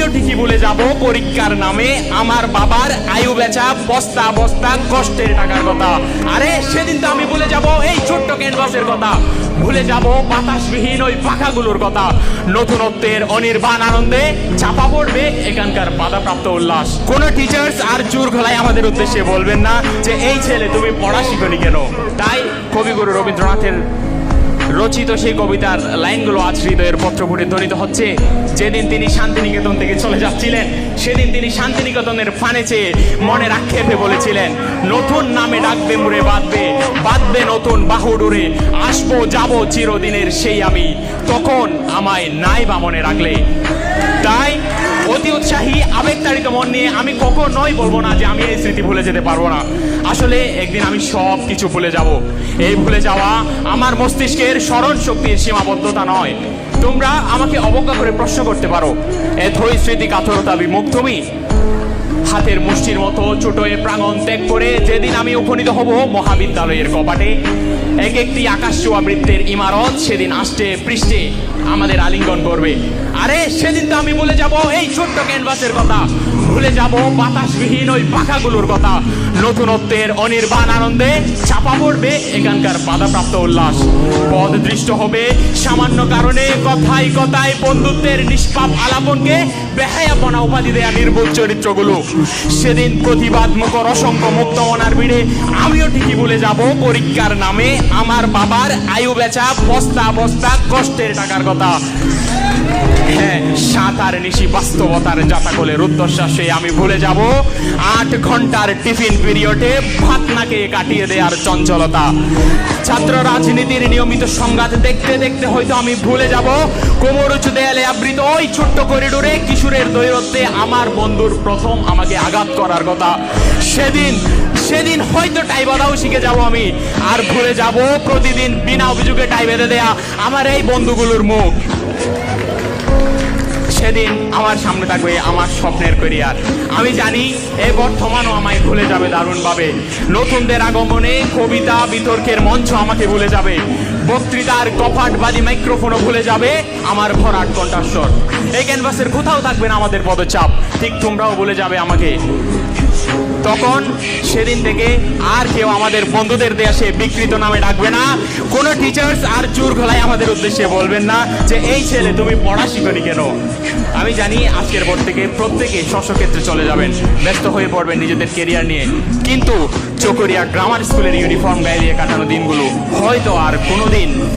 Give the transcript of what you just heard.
আমিও ঠিকই ভুলে যাব পরীক্ষার নামে আমার বাবার আয়ু বেচা বস্তা বস্তা কষ্টের টাকার কথা। আরে সেদিন তো আমি ভুলে যাব এই ছোট্ট ক্যানভাসের কথা, ভুলে যাব বাতাসবিহীন ওই পাখাগুলোর কথা। নতুনত্বের অনির্বাণ আনন্দে চাপা পড়বে এখানকার বাধাপ্রাপ্ত উল্লাস। কোন টিচার্স আর চুর গলায় আমাদের উদ্দেশ্যে বলবেন না যে এই ছেলে তুমি পড়া শিখনি কেন। তাই কবিগুরু রবীন্দ্রনাথের রচিত সেই কবিতার লাইনগুলো আজ হৃদয়ের পত্রপুটে ধ্বনিত হচ্ছে। যেদিন তিনি শান্তিনিকেতন থেকে চলে যাচ্ছিলেন সেদিন তিনি শান্তিনিকেতনের ফানে চেয়ে মনের আক্ষেপে বলেছিলেন, নতুন নামে ডাকবে মুড়ে বাঁধবে বাঁধবে নতুন বাহুডুরে, আসবো যাব চিরদিনের সেই আমি, তখন আমায় নাই বা মনে রাখলে। তাই অতি উৎসাহী আবেগতাড়িত মন নিয়ে আমি কখনোই বলবো না যে আমি এই স্মৃতি ভুলে যেতে পারবো না। আসলে একদিন আমি সব কিছু ভুলে যাব। এই ভুলে যাওয়া আমার মস্তিষ্কের স্মরণ শক্তির সীমাবদ্ধতা নয়। তোমরা আমাকে অবজ্ঞা করে প্রশ্ন করতে পারো, এতই স্মৃতি কাতরতা বিমুখ তুমি? হাতের মুষ্টির মতো ছোট এ প্রাঙ্গণ ত্যাগ করে যেদিন আমি উপনীত হব মহাবিদ্যালয়ের কপাটে, এক একটি আকাশ ছোঁয়া বৃত্তের ইমারত সেদিন আষ্টে পৃষ্ঠে আমাদের আলিঙ্গন করবে। আরে সেদিন তো আমি ভুলে যাব এই ছোট্ট ক্যানভাসের কথা, ভুলে যাব বাতাসবিহীন ওই পাখাগুলোর কথা। নতুনত্বের অনির্বাণ আনন্দে চাপা পড়বে এখানকার বাধাপ্রাপ্ত উল্লাস। পদ দৃষ্ট হবে সামান্য কারণে কথায় কথায় বন্ধুত্বের নিষ্পাপ আলাপনকে বেহায়াপনা উপাধি দেয়া নির্বোধ চরিত্রগুলো। সেদিন প্রতিবাদ মুখর অসংখ্য মুক্তমনার ভিড়ে আমিও ঠিকই ভুলে যাব পরীক্ষার নামে আমার বাবার আয়ু বেচা বস্তা বস্তা কষ্টের টাকার কথা। হ্যাঁ, সাঁতার নিশি বাস্তবতার জাতাকলে রুদ্ধশ্বাসে আমি ভুলে যাব 8 ঘন্টার টিফিন পিরিয়ডে ভাত নাকে কাটিয়ে দেওয়ার চঞ্চলতা। ছাত্র রাজনীতির নিয়মিত সংঘাত দেখতে দেখতে হয়তো আমি ভুলে যাব কোমর উঁচু দেয়ালে আবৃত ওই ছোট্ট করিডোরে কিশোরের দৈরত্বে আমার বন্ধুর প্রথম আমাকে আঘাত করার কথা। সেদিন হয়তো টাই বাঁধাও শিখে যাব আমি, আর ভুলে যাব প্রতিদিন বিনা অভিযোগে টাই বেঁধে দেয়া আমার এই বন্ধুগুলোর মুখ। সেদিন আমার সামনে থাকবে আমার স্বপ্নের ক্যারিয়ার। আমি জানি এই বর্তমানও আমায় ভুলে যাবে দারুণভাবে। নতুনদের আগমনে কবিতা বিতর্কের মঞ্চ আমাকে ভুলে যাবে, বক্তৃতার কপাটবাদী মাইক্রোফোনও ভুলে যাবে আমার ভরাট কণ্ঠস্বর। এই ক্যানভাসের কোথাও থাকবে না আমাদের পদচাপ, ঠিক তোমরাও ভুলে যাবে আমাকে। তখন সেদিন থেকে আর কেউ আমাদের বন্ধুদের দেয়া সে বিকৃত নামে ডাকবে না। কোনো টিচার্স আর চুর গলায় আমাদের উদ্দেশ্যে বলবেন না যে এই ছেলে তুমি পড়া শিখনি কেন। আমি জানি আজকের পর থেকে প্রত্যেকে স্বক্ষেত্রে চলে যাবেন, ব্যস্ত হয়ে পড়বেন নিজেদের কেরিয়ার নিয়ে, কিন্তু চকরিয়া গ্রামার স্কুলের ইউনিফর্ম গায়ে দিয়ে কাটানো দিনগুলো হয়তো আর কোনোদিন